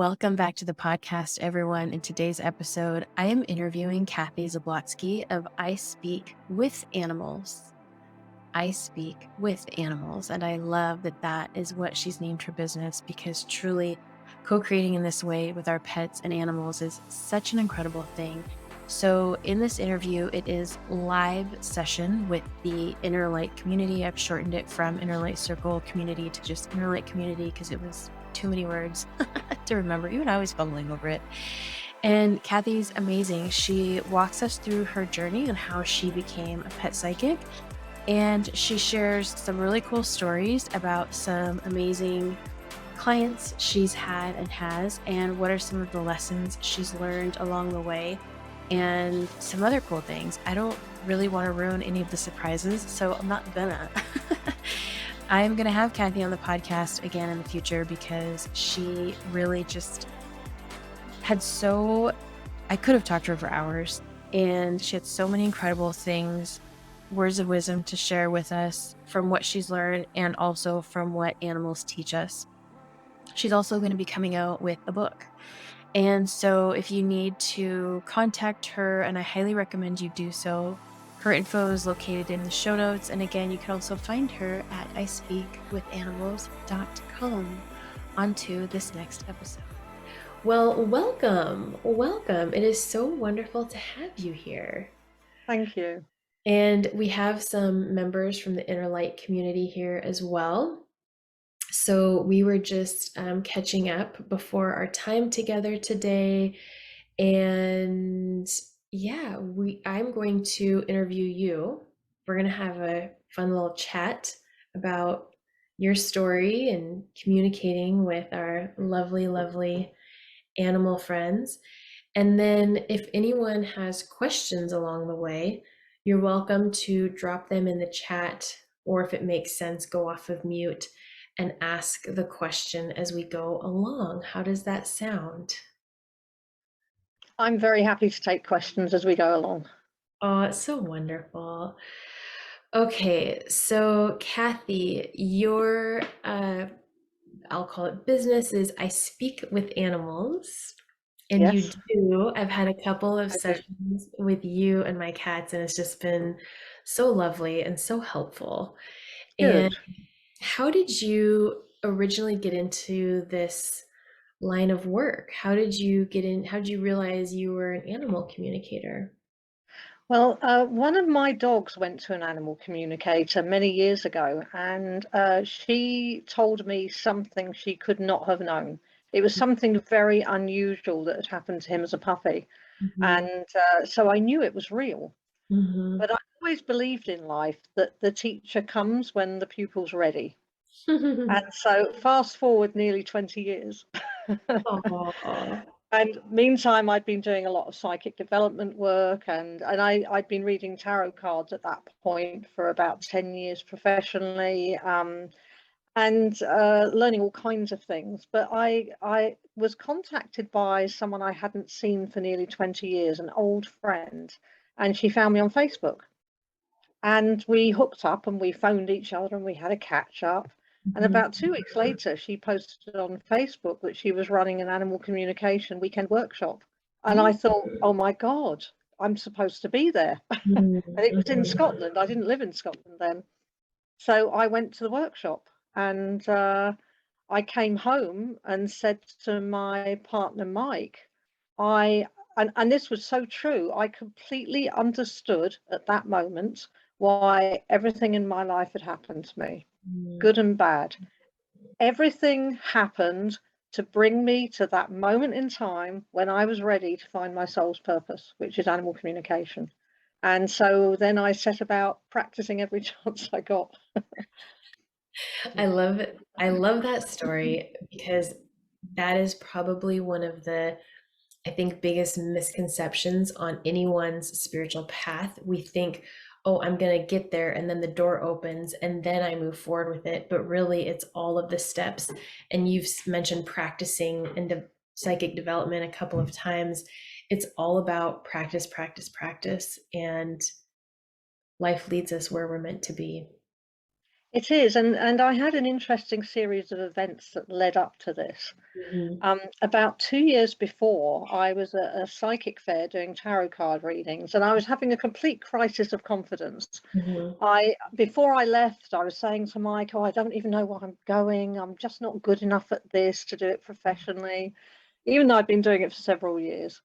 Welcome back to the podcast, everyone. In today's episode, I am interviewing Kathy Zablotzky of I Speak with Animals. I Speak with Animals. And I love that that is what she's named her business, because truly co-creating in this way with our pets and animals is such an incredible thing. So in this interview, it is live session with the Inner Light community. I've shortened it from Inner Light Circle community to just Inner Light community because it was too many words to remember. Even I was fumbling over it. And Kathy's amazing. She walks us through her journey and how she became a pet psychic. And she shares some really cool stories about some amazing clients she's had and has, and what are some of the lessons she's learned along the way, and some other cool things. I don't really want to ruin any of the surprises, so I'm not gonna. I'm gonna have Kathy on the podcast again in the future because she really just had I could have talked to her for hours, and she had so many incredible things, words of wisdom to share with us from what she's learned and also from what animals teach us. She's also going to be coming out with a book. And so if you need to contact her, and I highly recommend you do so, her info is located in the show notes. And again, you can also find her at ispeakwithanimals.com. On to this next episode. Well, welcome. Welcome. It is so wonderful to have you here. Thank you. And we have some members from the Inner Light community here as well. So we were just catching up before our time together today. And yeah, I'm going to interview you. We're going to have a fun little chat about your story and communicating with our lovely, lovely animal friends. And then if anyone has questions along the way, you're welcome to drop them in the chat, or if it makes sense, go off of mute and ask the question as we go along. How does that sound? I'm very happy to take questions as we go along. Oh, it's so wonderful. Okay, so Kathy, your I'll call it business is I Speak with Animals. And you Yes, do. I've had a couple of I do. sessions with you and my cats, and it's just been so lovely and so helpful. And Good. how did you originally get into this line of work? How did you get in? How did you realize you were an animal communicator? Well, one of my dogs went to an animal communicator many years ago, and she told me something she could not have known. It was something very unusual that had happened to him as a puppy. Mhm. And so I knew it was real. Mhm. But I always believed in life that the teacher comes when the pupil's ready. And so fast forward nearly 20 years. Aw. And meantime, I'd been doing a lot of psychic development work, and I'd been reading tarot cards at that point for about 10 years professionally, and learning all kinds of things. But I was contacted by someone I hadn't seen for nearly 20 years, an old friend, and she found me on Facebook. And we hooked up and we phoned each other and we had a catch up. And Mhm. about 2 weeks later, she posted on Facebook that she was running an animal communication weekend workshop. And I thought, oh my God, I'm supposed to be there. Mhm. And it was in Mhm. Scotland. I didn't live in Scotland then. So I went to the workshop, and I came home and said to my partner, Mike, I, and this was so true, I completely understood at that moment why everything in my life had happened to me, Mhm. good and bad. Everything happened to bring me to that moment in time when I was ready to find my soul's purpose, which is animal communication. And so then I set about practicing every chance I got. I love it. I love that story because that is probably one of the, I think, biggest misconceptions on anyone's spiritual path. We think, oh, I'm going to get there and then the door opens and then I move forward with it. But really, it's all of the steps. And you've mentioned practicing and psychic development a couple of times. It's all about practice, practice, practice. And life leads us where we're meant to be. It is, and I had an interesting series of events that led up to this. Hmm. About 2 years before, I was at a psychic fair doing tarot card readings, and I was having a complete crisis of confidence. Hmm. Before I left, I was saying to Mike, "Oh, I don't even know where I'm going. I'm just not good enough at this to do it professionally," even though I'd been doing it for several years.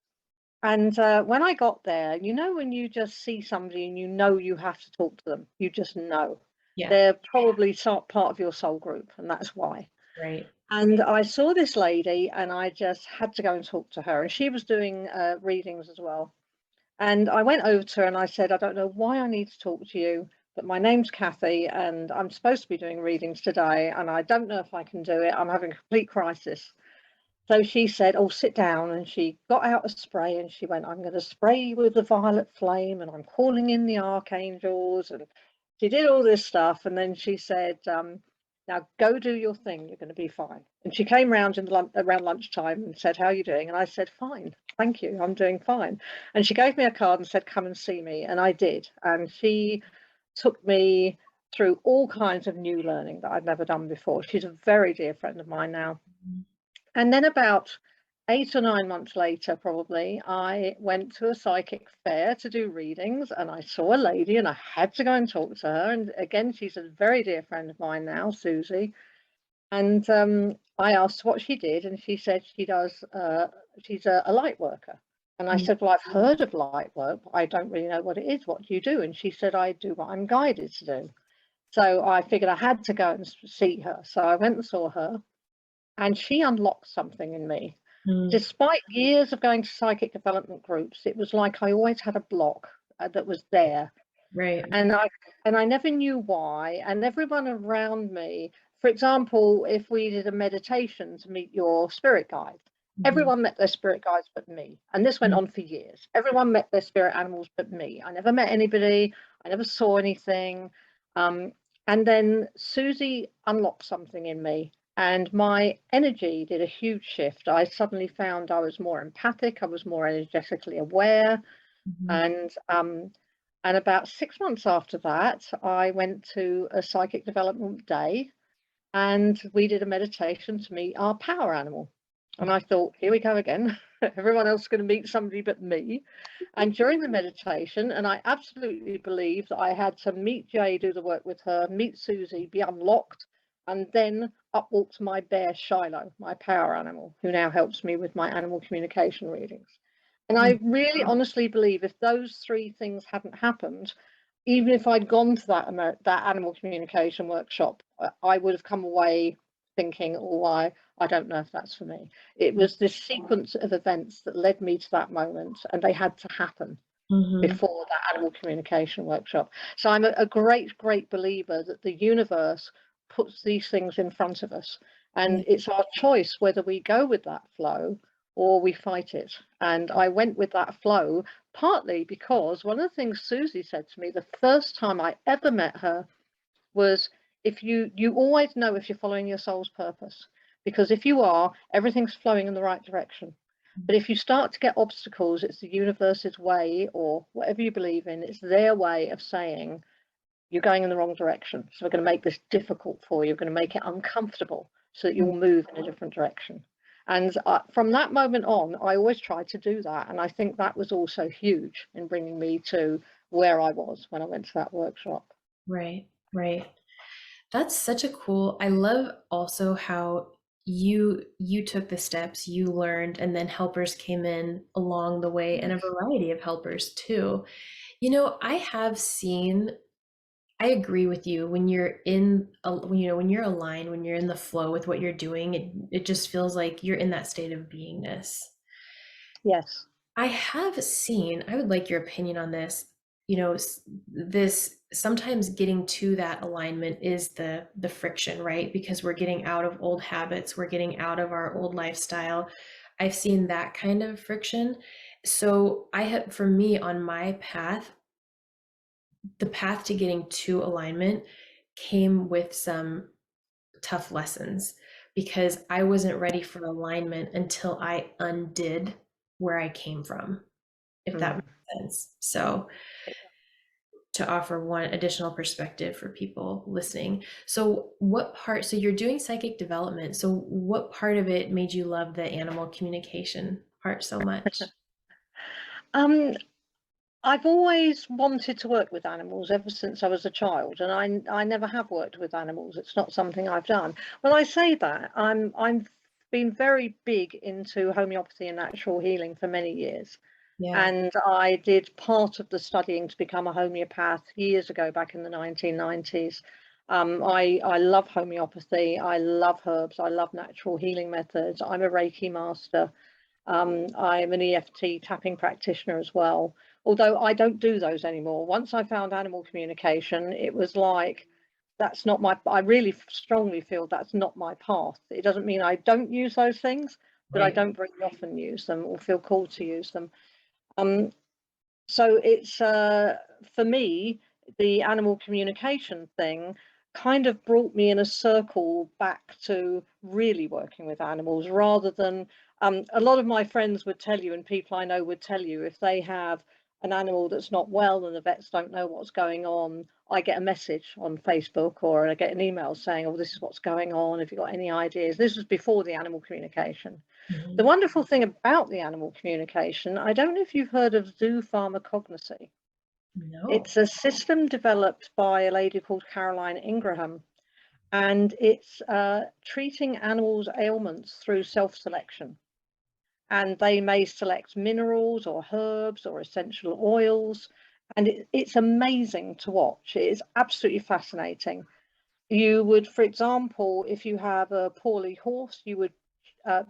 And when I got there, when you just see somebody and you have to talk to them, you just know. Yeah. They're probably part of your soul group, and that's why. Right. And I saw this lady, and I just had to go and talk to her. And she was doing readings as well. And I went over to her and I said, "I don't know why I need to talk to you, but my name's Kathy, and I'm supposed to be doing readings today, and I don't know if I can do it. I'm having a complete crisis." So she said, "Oh, sit down." And she got out a spray and she went, "I'm going to spray you with the violet flame, and I'm calling in the archangels." And she did all this stuff. And then she said, "Now go do your thing. You're going to be fine." And she came round around lunchtime and said, "How are you doing?" And I said, "Fine. Thank you. I'm doing fine." And she gave me a card and said, "Come and see me." And I did. And she took me through all kinds of new learning that I'd never done before. She's a very dear friend of mine now. And then about 8 or 9 months later, probably, I went to a psychic fair to do readings, and I saw a lady, and I had to go and talk to her. And again, she's a very dear friend of mine now, Susie. And I asked what she did, and she said she's a light worker. And I said, "Well, I've heard of light work, but I don't really know what it is. What do you do?" And she said, "I do what I'm guided to do." So I figured I had to go and see her. So I went and saw her, and she unlocked something in me. Mm. Despite years of going to psychic development groups, it was like I always had a block that was there, Right. and I never knew why. And everyone around me, for example, if we did a meditation to meet your spirit guide, Hmm. everyone met their spirit guides but me. And this went on for years. Everyone met their spirit animals but me. I never met anybody. I never saw anything. Um, and then Susie unlocked something in me, and my energy did a huge shift. I suddenly found I was more empathic. I was more energetically aware. Hmm. And about 6 months after that, I went to a psychic development day, and we did a meditation to meet our power animal. And I thought, here we go again. Everyone else is going to meet somebody but me. And during the meditation, and I absolutely believe that I had to meet Jay, do the work with her, meet Susie, be unlocked, and then up walked my bear Shiloh, my power animal, who now helps me with my animal communication readings. And I really honestly believe if those three things hadn't happened, even if I'd gone to that animal communication workshop, I would have come away thinking, "Oh, I don't know if that's for me." It was this sequence of events that led me to that moment, and they had to happen Hmm. before that animal communication workshop. So I'm a great, great believer that the universe puts these things in front of us, Yeah. and it's our choice whether we go with that flow or we fight it. And I went with that flow partly because one of the things Susie said to me the first time I ever met her was, if you always know if you're following your soul's purpose, because if you are, everything's flowing in the right direction. But if you start to get obstacles, it's the universe's way, or whatever you believe in, it's their way of saying you're going in the wrong direction, so we're going to make this difficult for you, we're going to make it uncomfortable so that you'll move in a different direction. And from that moment on, I always tried to do that, and I think that was also huge in bringing me to where I was when I went to that workshop. Right. Right. That's such a cool. I love also how you took the steps, you learned, and then helpers came in along the way, and a Yes. variety of helpers too. I have seen, I agree with you when you're when you're aligned, when you're in the flow with what you're doing, it just feels like you're in that state of beingness. Yes. I have seen, I would like your opinion on this. This sometimes getting to that alignment is the friction, right? Because we're getting out of old habits, we're getting out of our old lifestyle. I've seen that kind of friction. So I had, for me on my path, the path to getting to alignment came with some tough lessons because I wasn't ready for alignment until I undid where I came from, if that Mm. makes sense. So to offer one additional perspective for people listening. So so you're doing psychic development. So what part of it made you love the animal communication part so much? Um, I've always wanted to work with animals ever since I was a child, and I never have worked with animals. It's not something I've done. When I say that, I'm been very big into homeopathy and natural healing for many years. Yeah. And I did part of the studying to become a homeopath years ago, back in the 1990s. I love homeopathy. I love herbs. I love natural healing methods. I'm a Reiki master. I'm an EFT tapping practitioner as well, although I don't do those anymore. Once I found animal communication, it was like, that's not my, I really strongly feel that's not my path. It doesn't mean I don't use those things, but I Right. don't very often use them or feel called to use them. Um, so it's for me, the animal communication thing kind of brought me in a circle back to really working with animals, rather than a lot of my friends would tell you, and people I know would tell you, if they have an animal that's not well and the vets don't know what's going on, I get a message on Facebook or I get an email saying, oh, this is what's going on, have you got any ideas? This was before the animal communication. The Mhm. wonderful thing about the animal communication, I don't know if you've heard of zoo pharmacognosy. No. It's a system developed by a lady called Caroline Ingraham, and it's treating animals' ailments through self-selection. And they may select minerals or herbs or essential oils, and it's amazing to watch. It is absolutely fascinating. You would, for example, if you have a poorly horse, you would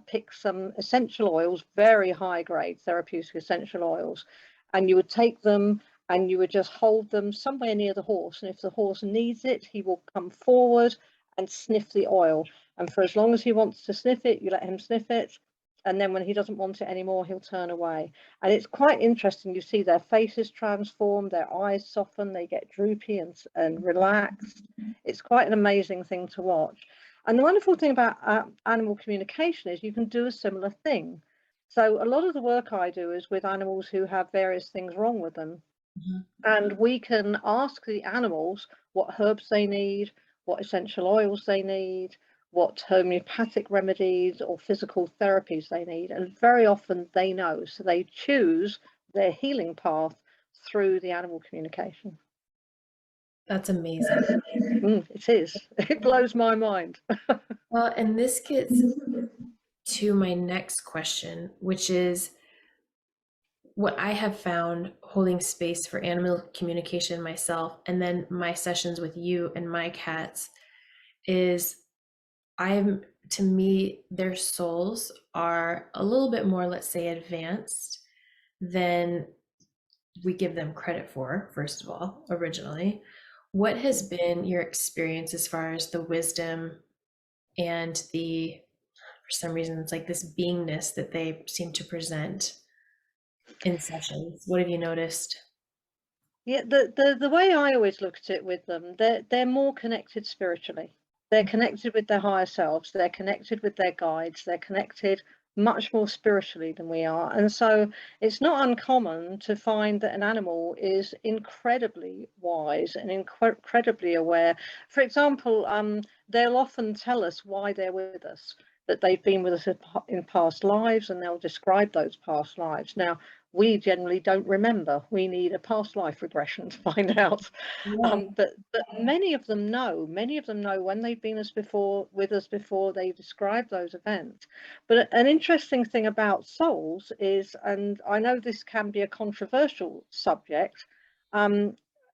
pick some essential oils, very high grade therapeutic essential oils, and you would take them and you would just hold them somewhere near the horse. And if the horse needs it, he will come forward and sniff the oil. And for as long as he wants to sniff it, you let him sniff it. And then when he doesn't want it anymore, he'll turn away. And it's quite interesting. You see their faces transform, their eyes soften, they get droopy and relaxed. It's quite an amazing thing to watch. And the wonderful thing about animal communication is you can do a similar thing. So a lot of the work I do is with animals who have various things wrong with them. Mhm. And we can ask the animals what herbs they need, what essential oils they need, what homeopathic remedies or physical therapies they need. And very often they know. So they choose their healing path through the animal communication. That's amazing. It is. It blows my mind. Well, and this gets to my next question, which is what I have found holding space for animal communication myself, and then my sessions with you and my cats is I'm to me, their souls are a little bit more, let's say, advanced than we give them credit for, first of all, originally. What has been your experience as far as the wisdom and for some reason, it's like this beingness that they seem to present in sessions? What have you noticed? Yeah, the way I always look at it with them, they're more connected spiritually. They're connected with their higher selves. They're connected with their guides. They're connected much more spiritually than we are. And so it's not uncommon to find that an animal is incredibly wise and incredibly aware. For example, they'll often tell us why they're with us, that they've been with us in past lives, and they'll describe those past lives. Now, we generally don't remember. We need a past life regression to find out. Yeah. But many of them know. Many of them know when they've been with us before. They describe those events. But an interesting thing about souls is, and I know this can be a controversial subject.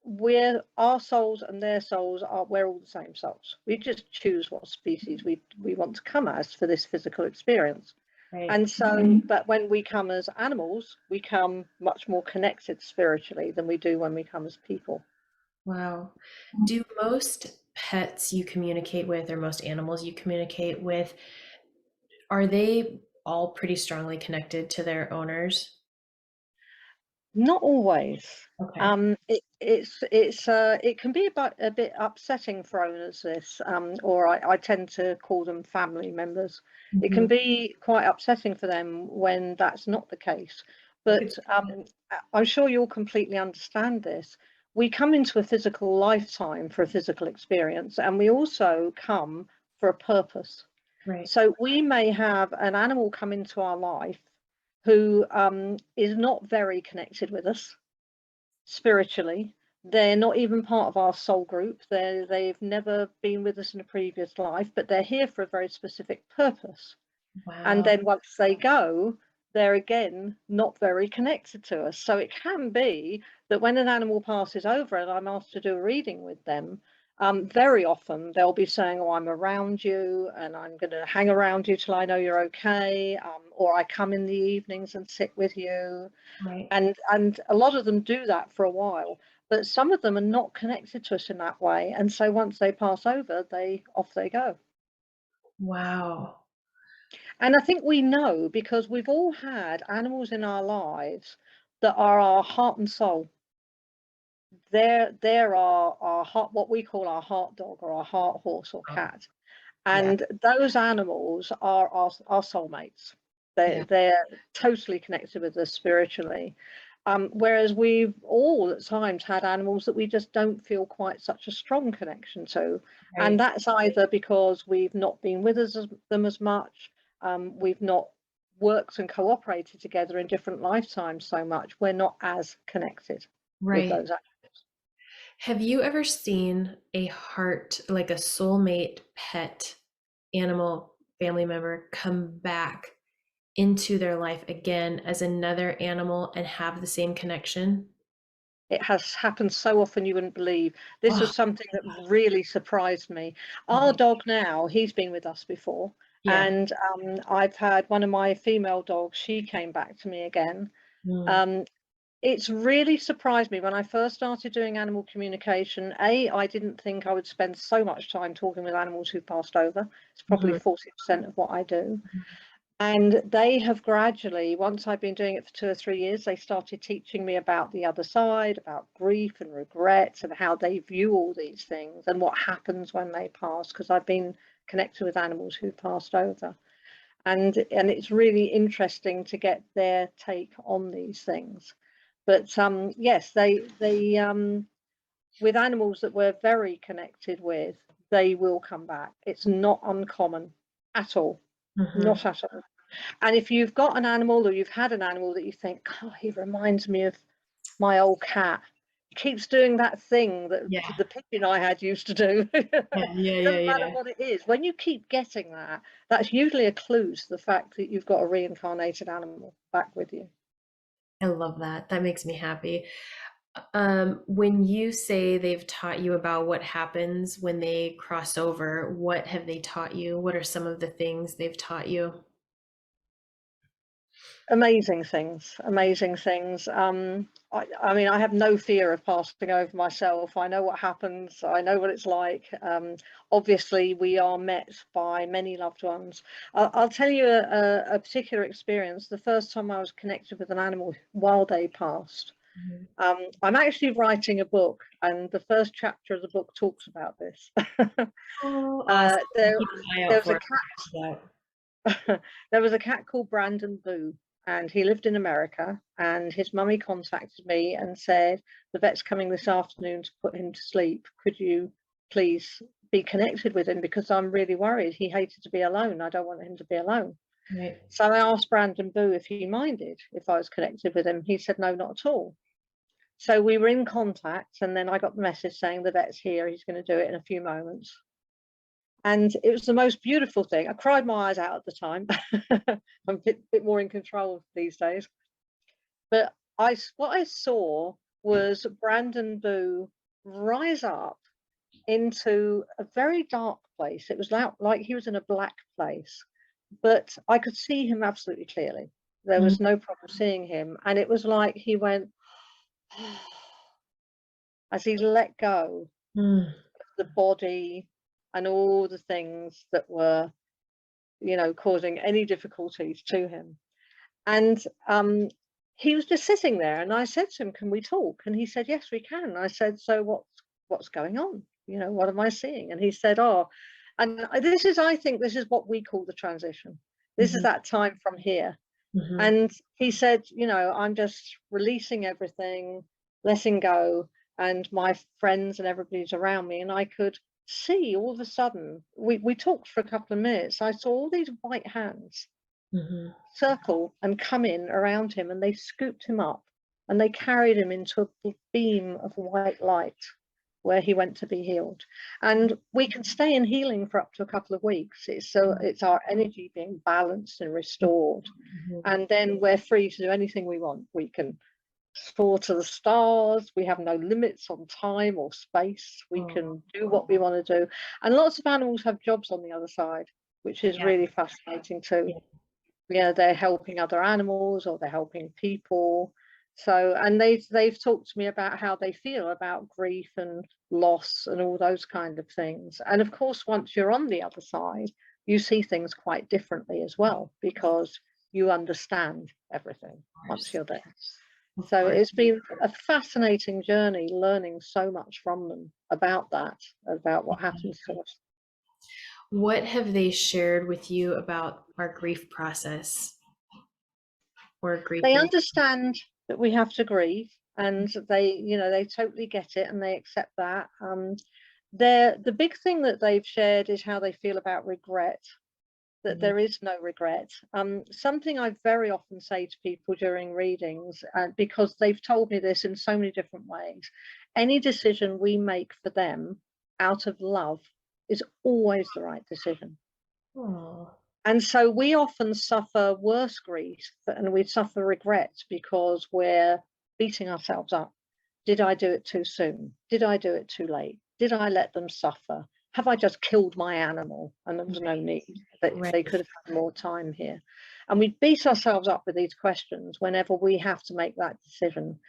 We're our souls and their souls are we're all the same souls. We just choose what species we want to come as for this physical experience. Right. And so, but when we come as animals, we come much more connected spiritually than we do when we come as people. Wow. Do most pets you communicate with, or most animals you communicate with, are they all pretty strongly connected to their owners? Not always. Okay. It can be about a bit upsetting for owners. This, or I tend to call them family members. It can Mhm. be quite upsetting for them when that's not the case. I could But see that. I'm sure you'll completely understand this. we come into a physical lifetime for a physical experience, and we also come for a purpose. Right. So we may have an animal come into our life who is not very connected with us spiritually. They're not even part of our soul group. They've never been with us in a previous life, but they're here for a very specific purpose. And Wow. then once they go, they're again not very connected to us. So it can be that when an animal passes over and I'm asked to do a reading with them, very often they'll be saying, "Oh, I'm around you and I'm going to hang around you till I know you're okay," or "I come in the evenings and sit with you." Right. And a lot of them do that for a while, but some of them are not connected to us in that way. And so once they pass over, off they go. Wow. And I think we know because we've all had animals in our lives that are our heart and soul. They're our heart, what we call our heart dog or our heart horse or Oh, cat. yeah. And those animals are our soulmates. Yeah. They're totally connected with us spiritually. Whereas we've all at times had animals that we just don't feel quite such a strong connection to. And Right. that's either because we've not been with them as much, we've not worked and cooperated together in different lifetimes so much, we're not as connected with Right. those animals. Have you ever seen a heart, like a soulmate pet animal family member come back into their life again as another animal and have the same connection? It has happened so often you wouldn't believe. This Oh, was something that really surprised me. Our mhm. dog now, he's been with us before, Yeah. and I've had one of my female dogs, she came back to me again. Mm, Um, it's really surprised me when I first started doing animal communication. I didn't think I would spend so much time talking with animals who passed over. It's probably mhm, 40% of what I do. mhm. And they have gradually, once I've been doing it for 2 or 3 years, they started teaching me about the other side, about grief and regret and how they view all these things and what happens when they pass, because I've been connected with animals who passed over. And it's really interesting to get their take on these things. But yes, they with animals that we're very connected with, they will come back. It's not uncommon at all. Mhm. Not at all. And if you've got an animal or you've had an animal that you think, "God, he reminds me of my old cat. He keeps doing that thing that Yeah. the pigeon I had used to do." Yeah, yeah, yeah, Doesn't matter yeah. what it is. When you keep getting that, that's usually a clue to the fact that you've got a reincarnated animal back with you. I love that. That makes me happy. When you say they've taught you about what happens when they cross over, what have they taught you? What are some of the things they've taught you? Amazing things, amazing things. I mean, I have no fear of passing over myself. I know what happens. I know what it's like. Obviously, we are met by many loved ones. I'll tell you a particular experience. The first time I was connected with an animal while they passed. Mhm. I'm actually writing a book, and the first chapter of the book talks about this. Oh, awesome. I'll There, keep an eye there out was a for it. cat Yeah. there was a cat called Brandon Boo, and he lived in America. And his mummy contacted me and said, "The vet's coming this afternoon to put him to sleep. Could you please be connected with him because I'm really worried. He hated to be alone. I don't want him to be alone." Right. So I asked Brandon Boo if he minded if I was connected with him. He said, "No, not at all." So we were in contact, and then I got the message saying the vet's here. He's going to do it in a few moments. And it was the most beautiful thing. I cried my eyes out at the time. I'm a bit more in control these days. But what I saw was Brandon Boo rise up into a very dark place. It was like he was in a black place, but I could see him absolutely clearly. There Mm, was no problem seeing him. And it was like he went as he let go mm, of the body and all the things that were, causing any difficulties to him. And he was just sitting there, and I said to him, "Can we talk?" And he said, "Yes, we can." And I said, "So what's going on? What am I seeing?" And he said, "Oh," and I think this is what we call the transition. This is mhm, that time from here. mhm. And he said, "I'm just releasing everything, letting go." and my friends and everybody's around me, and I could see all of a sudden, we talked for a couple of minutes. I saw all these white hands Hmm. circle and come in around him, and they scooped him up and they carried him into a beam of white light where he went to be healed. And we can stay in healing for up to a couple of weeks. It's our energy being balanced and restored, Hmm. and then we're free to do anything we want. We can soar to the stars. We have no limits on time or space. We Oh, can do what we want to do. And lots of animals have jobs on the other side, which is yeah, really fascinating too. yeah. Yeah, they're helping other animals or they're helping people. So, and they've talked to me about how they feel about grief and loss and all those kind of things. And of course, once you're on the other side, you see things quite differently as well, because you understand everything Of once course, you're there. of So course. it's been a fascinating journey, learning so much from them about that, about what happens to us. What have they shared with you about our grief process or They grieving? understand that we have to grieve, and they totally get it and they accept that. The big thing that they've shared is how they feel about regret, that Mhm. there is no regret. Something I very often say to people during readings, because they've told me this in so many different ways: any decision we make for them out of love is always the right decision. Oh, And so we often suffer worse grief and we suffer regret because we're beating ourselves up. Did I do it too soon? Did I do it too late? Did I let them suffer? Have I just killed my animal and there was no right, need? That right. they could have had more time here. And we beat ourselves up with these questions whenever we have to make that decision.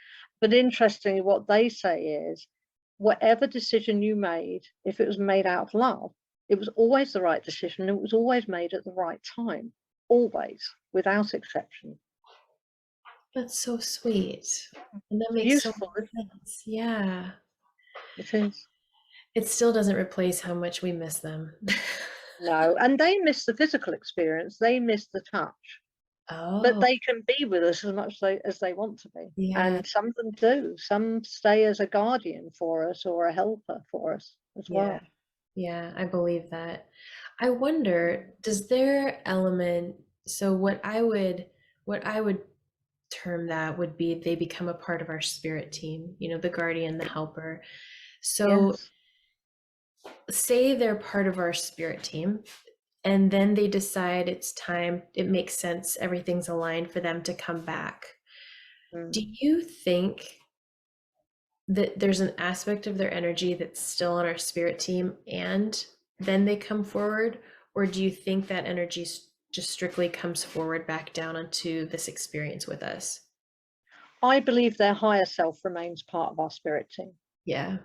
But interestingly, what they say is, whatever decision you made, if it was made out of love, it was always the right decision. It was always made at the right time, always, without exception. That's so sweet. And that It's makes so beautiful, isn't much sense. Yeah. it? It is. It still doesn't replace how much we miss them. No, and they miss the physical experience. They miss the touch, but Oh, they can be with us as much as they want to be. yeah, And some of them do. Some stay as a guardian for us or a helper for us as yeah, well. yeah, I believe that. I wonder, does their element, so what I would term that would be they become a part of our spirit team, the guardian, the helper. So Yes. say they're part of our spirit team and then they decide it's time, it makes sense, everything's aligned for them to come back. Do Mm. you think that there's an aspect of their energy that's still on our spirit team and then they come forward? Or do you think that energy just strictly comes forward back down onto this experience with us? I believe their higher self remains part of our spirit team. Yeah,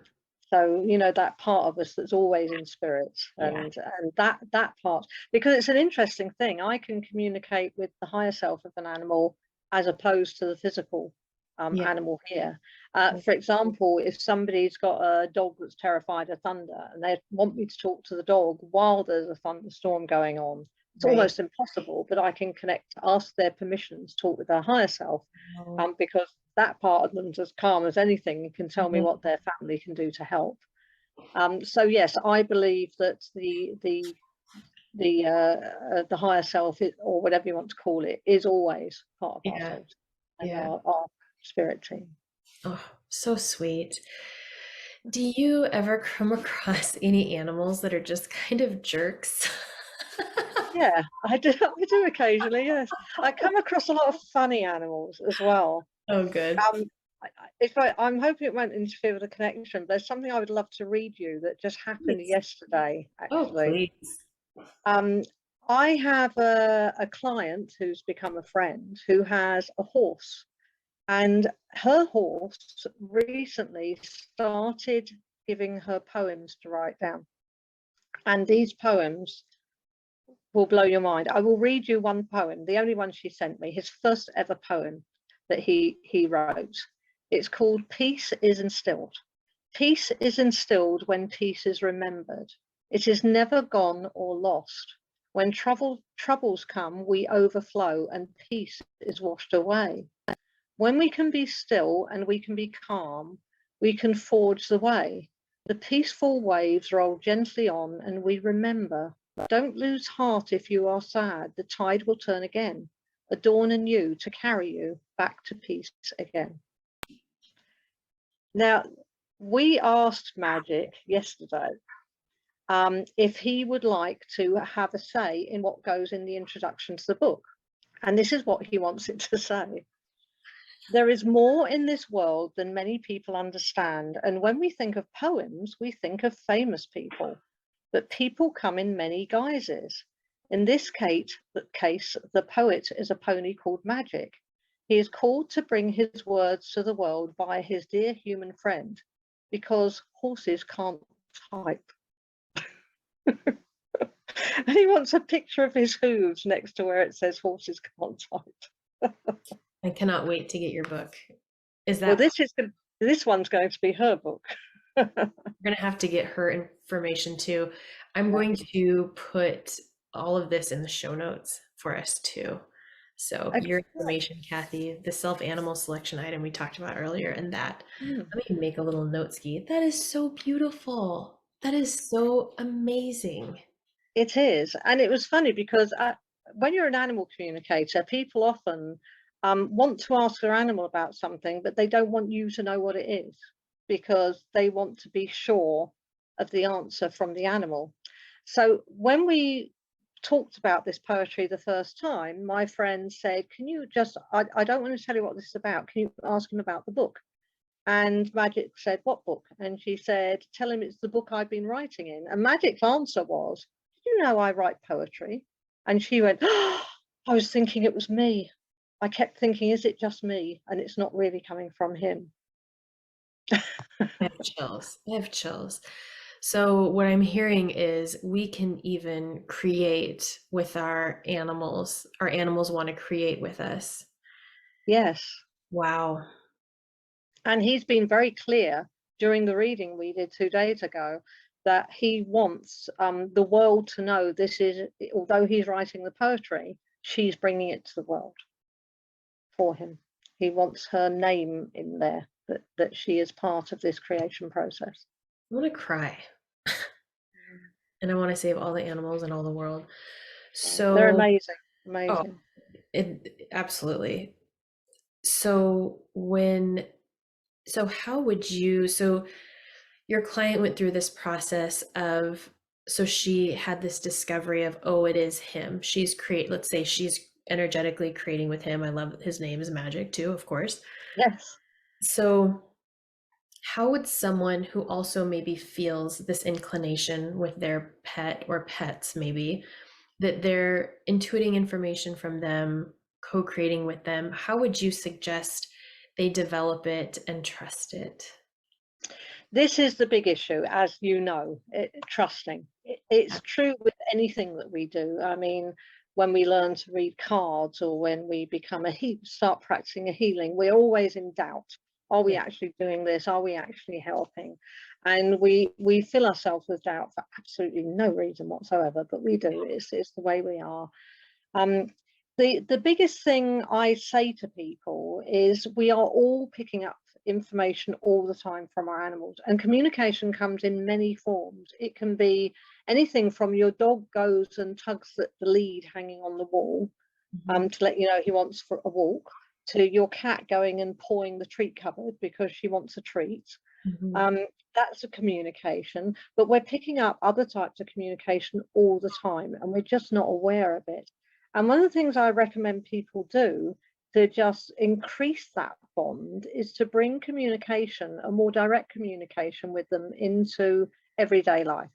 So that part of us that's always in spirit, yeah, and that part, because it's an interesting thing. I can communicate with the higher self of an animal as opposed to the physical yeah. animal here. For example, if somebody's got a dog that's terrified of thunder and they want me to talk to the dog while there's a thunderstorm going on, it's Right. almost impossible. But I can connect, ask their permission to talk with their higher self, Oh, because that part of them's as calm as anything and can tell me mhm. what their family can do to help. So yes, I believe that the higher self, or whatever you want to call it, is always part of our Yeah, soul and yeah. our spirit team. Oh, so sweet. Do you ever come across any animals that are just kind of jerks? Yeah, I do. I do occasionally. Yes, I come across a lot of funny animals as well. Oh, good. Um, I'm hoping it won't interfere with the connection. But there's something I would love to read you that just happened Please. yesterday, Oh, actually. please. Um, I have a client who's become a friend who has a horse, and her horse recently started giving her poems to write down. And these poems will blow your mind. I will read you one poem, the only one she sent me, his first ever poem that he wrote. It's called Peace is Instilled. Peace is instilled when peace is remembered. It is never gone or lost. When troubles come, we overflow and peace is washed away. When we can be still and we can be calm, we can forge the way. The peaceful waves roll gently on, and we remember. Don't lose heart if you are sad. The tide will turn again, a dawn anew to carry you back to peace again. Now, we asked Magic yesterday if he would like to have a say in what goes in the introduction to the book. And this is what he wants it to say. There is more in this world than many people understand. And when we think of poems, we think of famous people. But people come in many guises. In this case, the poet is a pony called Magic. He is called to bring his words to the world by his dear human friend, because horses can't type. And he wants a picture of his hooves next to where it says horses can't type. I cannot wait to get your book. Is Well, that this one's going to be her book. we're going to have to get her information too. I'm going to put all of this in the show notes for us too. So your information, Kathy, the self-animal selection item we talked about earlier, and that let me make a little note ski. That is so beautiful. That is so amazing. It is. And it was funny because when you're an animal communicator, people often want to ask their animal about something, but they don't want you to know what it is because they want to be sure of the answer from the animal. So when we talked about this poetry the first time, my friend said, can you just, I don't want to tell you what this is about. Can you ask him about the book? And Magic said, what book? And she said, tell him it's the book I've been writing in. And Magic's answer was, did you know I write poetry? And she went, oh, I was thinking it was me. I kept thinking, is it just me? And it's not really coming from him. I have chills. I have chills. So what I'm hearing is we can even create with our animals. Our animals want to create with us. Yes. Wow. And he's been very clear during the reading we did 2 days ago that he wants the world to know this is, although he's writing the poetry, she's bringing it to the world for him. He wants her name in there, that she is part of this creation process. I want to cry. And I want to save all the animals in all the world. So they're amazing. Amazing. Oh, absolutely. So how would you, so your client went through this process of, so she had this discovery of, oh, it is him. Let's say she's energetically creating with him. I love his name is Magic too, of course. Yes. So how would someone who also maybe feels this inclination with their pet or pets, maybe, that they're intuiting information from them, co-creating with them, how would you suggest they develop it and trust it? This is the big issue, as you know, trusting. It's true with anything that we do. I mean, when we learn to read cards or when we start practicing a healing, we're always in doubt. Are we actually doing this? Are we actually helping? And we fill ourselves with doubt for absolutely no reason whatsoever, but we do. It's the way we are. The biggest thing I say to people is we are all picking up information all the time from our animals, and communication comes in many forms. It can be anything from your dog goes and tugs at the lead hanging on the wall to let you know he wants for a walk, to your cat going and pawing the treat cupboard because she wants a treat. That's a communication, but we're picking up other types of communication all the time and we're just not aware of it. And one of the things I recommend people do to just increase that bond is to bring communication, a more direct communication with them, into everyday life.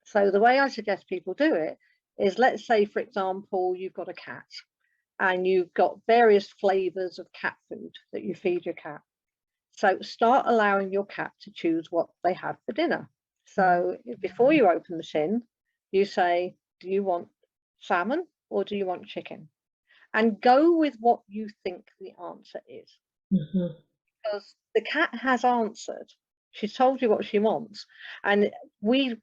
So the way I suggest people do it is, let's say, for example, you've got a cat and you've got various flavors of cat food that you feed your cat. So start allowing your cat to choose what they have for dinner. So before you open the tin, you say, do you want salmon or do you want chicken? And go with what you think the answer is. Because the cat has answered. She's told you what she wants. And we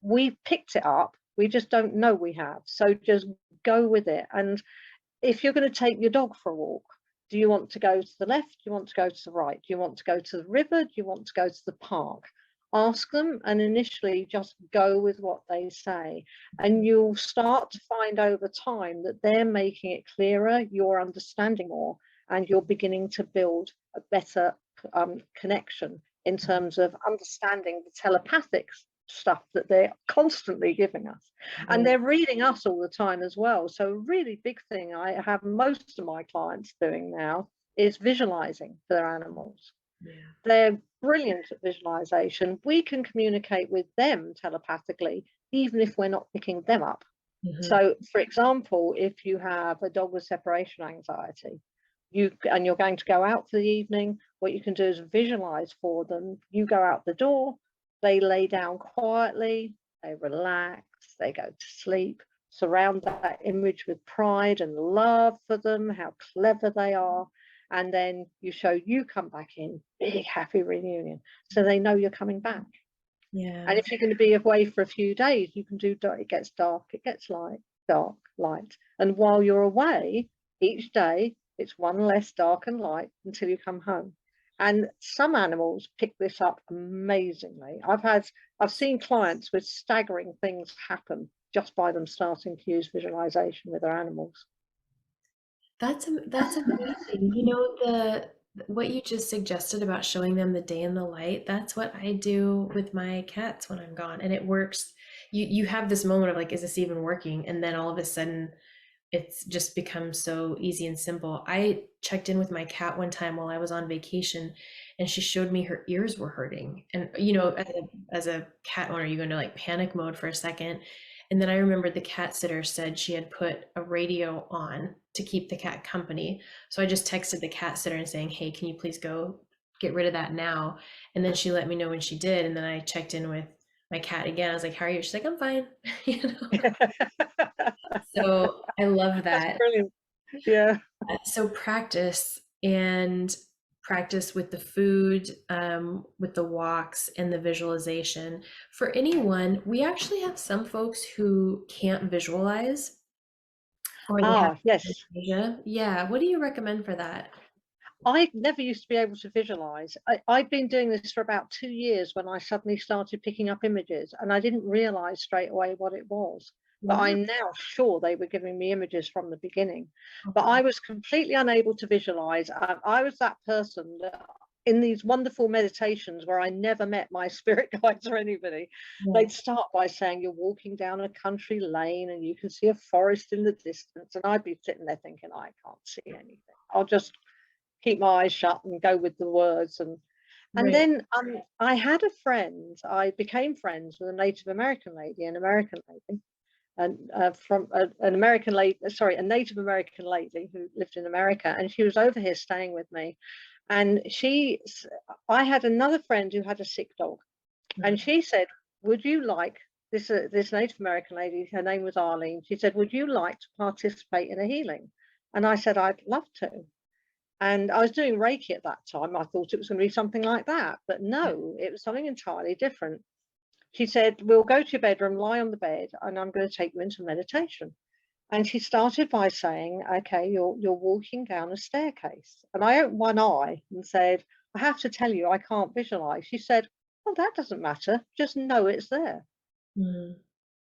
picked it up. We just don't know we have. So just go with it. And if you're going to take your dog for a walk, Do you want to go to the left? Do you want to go to the right? Do you want to go to the river? Do you want to go to the park? Ask them, and initially just go with what they say. And you'll start to find over time that they're making it clearer, you're understanding more, and you're beginning to build a better connection in terms of understanding the telepathic stuff that they're constantly giving us. And they're reading us all the time as well. So a really big thing I have most of my clients doing now is visualizing for their animals. Yeah. They're brilliant at visualization. We can communicate with them telepathically, even if we're not picking them up. So, for example, if you have a dog with separation anxiety, and you're going to go out for the evening, what you can do is visualize for them. You go out the door, they lay down quietly, they relax, they go to sleep. Surround that image with pride and love for them, how clever they are. And then you come back in, big happy reunion, so they know you're coming back. Yeah. And if you're going to be away for a few days, you can do it gets dark, it gets light, dark, light. And while you're away, each day it's one less dark and light until you come home. And some animals pick this up amazingly. I've seen clients with staggering things happen just by them starting to use visualization with their animals. That's amazing. You know, what you just suggested about showing them the day in the light, that's what I do with my cats when I'm gone, and it works. You have this moment of like, is this even working? And then all of a sudden it's just become so easy and simple. I checked in with my cat one time while I was on vacation, and she showed me her ears were hurting. And you know, as a cat owner, you go into like panic mode for a second. And then I remembered the cat sitter said she had put a radio on to keep the cat company. So I just texted the cat sitter and saying, "Hey, can you please go get rid of that now?" And then she let me know when she did. And then I checked in with my cat again. I was like, "How are you?" She's like, "I'm fine." You know? So I love That's that. brilliant. Yeah. So practice with the food, with the walks and the visualization. For anyone, we actually have some folks who can't visualize or they have Yes. aphasia. Yeah, what do you recommend for that? I never used to be able to visualize. I'd been doing this for about 2 years when I suddenly started picking up images, and I didn't realize straight away what it was. But Wow. I'm now sure they were giving me images from the beginning. But Okay. I was completely unable to visualize. I was that person that in these wonderful meditations where I never met my spirit guides or anybody, Yeah. they'd start by saying, "You're walking down a country lane and you can see a forest in the distance." And I'd be sitting there thinking, I can't see anything. I'll just keep my eyes shut and go with the words. And Right. then I had a friend. I became friends with a Native American lady, and from an American lady, sorry, a Native American lady who lived in America, and she was over here staying with me. And I had another friend who had a sick dog, and she said, "Would you like this Native American lady? Her name was Arlene." She said, "Would you like to participate in a healing?" And I said, "I'd love to." And I was doing Reiki at that time. I thought it was going to be something like that, but no, it was something entirely different. She said, "We'll go to your bedroom, lie on the bed, and I'm going to take you into meditation." And she started by saying, "Okay, you're walking down a staircase." And I opened one eye and said, "I have to tell you, I can't visualize." She said, "Oh, that doesn't matter. Just know it's there." Mm.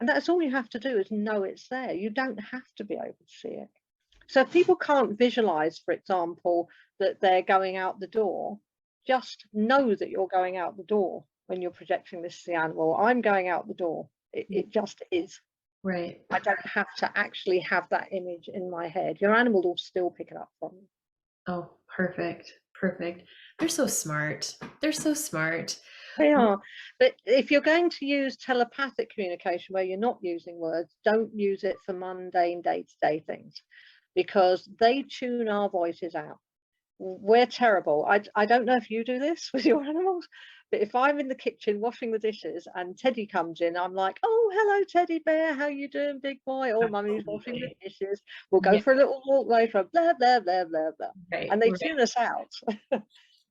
And that's all you have to do is know it's there. You don't have to be able to see it. So if people can't visualize, for example, that they're going out the door, just know that you're going out the door when you're projecting this to the animal. I'm going out the door. It just is. Right. I don't have to actually have that image in my head. Your animal will still pick it up from you. Oh, perfect. Perfect. They're so smart. They're so smart. They are. But if you're going to use telepathic communication where you're not using words, don't use it for mundane day-to-day things, because they tune our voices out. We're terrible. I don't know if you do this with your animals, but if I'm in the kitchen washing the dishes and Teddy comes in, I'm like, "Oh, hello, Teddy bear. How you doing, big boy?" "Oh, mummy's washing the Absolutely. dishes. We'll go Yeah. for a little walk later." Blah, blah, blah, blah, blah. Right. And they Right. tune us out.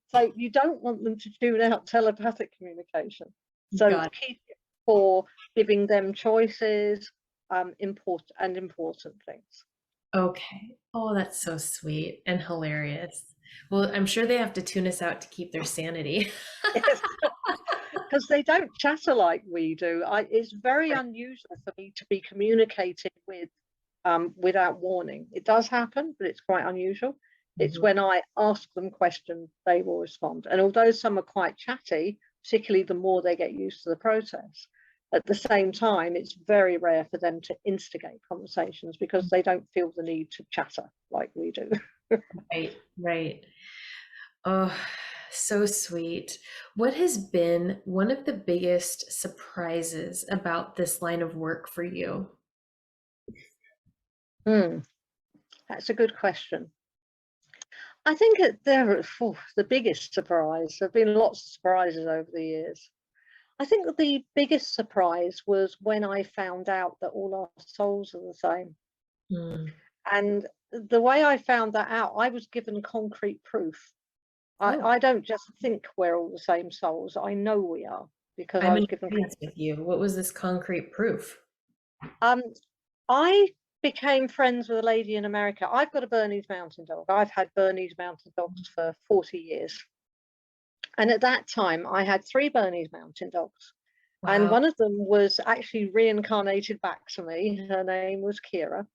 So you don't want them to tune out telepathic communication. So Got it. keep it for giving them choices, important things. Okay. Oh, that's so sweet and hilarious. Well, I'm sure they have to tune us out to keep their sanity. Because they don't chatter like we do. It's very Right. unusual for me to be communicated with without warning. It does happen, but it's quite unusual. It's Mhm. when I ask them questions, they will respond. And although some are quite chatty, particularly the more they get used to the process, at the same time, it's very rare for them to instigate conversations because they don't feel the need to chatter like we do. Right, right. Oh, so sweet. What has been one of the biggest surprises about this line of work for you? Hmm, that's a good question. I think the biggest surprise, there have been lots of surprises over the years. I think that the biggest surprise was when I found out that all our souls are the same. Mm. And the way I found that out, I was given concrete proof. Oh, I don't just think we're all the same souls. I know we are because I I'm was in given. agreement with you. What was this concrete proof? Um, I became friends with a lady in America. I've got a Bernese Mountain Dog. I've had Bernese Mountain Dogs for 40 years. And at that time, I had three Bernese Mountain Dogs. And Wow. one of them was actually reincarnated back to me. Her name was Kira.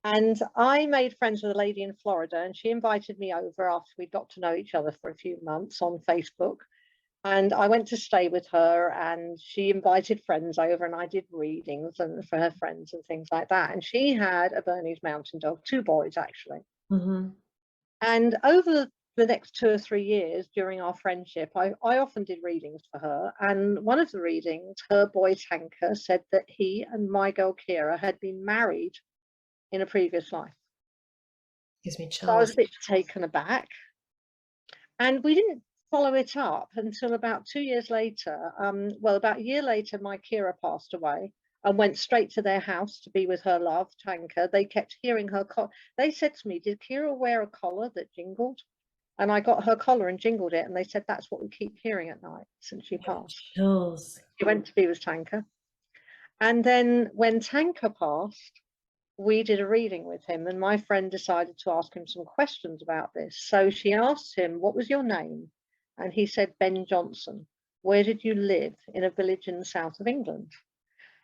And I made friends with a lady in Florida, and she invited me over after we got to know each other for a few months on Facebook. And I went to stay with her, and she invited friends over, and I did readings and for her friends and things like that. And she had a Bernese Mountain Dog, two boys actually. Hmm. And over the next 2 or 3 years during our friendship, I often did readings for her. And one of the readings, her boy Tanker said that he and my girl Kira had been married in a previous life. Gives me So I was chills. a bit taken aback. And we didn't follow it up until about 2 years later. Well, about a year later, my Kira passed away and went straight to their house to be with her love, Tanker. They kept hearing her. They said to me, "Did Kira wear a collar that jingled?" And I got her collar and jingled it, and they said that's what we keep hearing at night since she passed. Chills. She went to be with Tanker. And then when Tanker passed, we did a reading with him, and my friend decided to ask him some questions about this. So she asked him, "What was your name?" And he said, "Ben Johnson." "Where did you live?" "In a village in the south of England."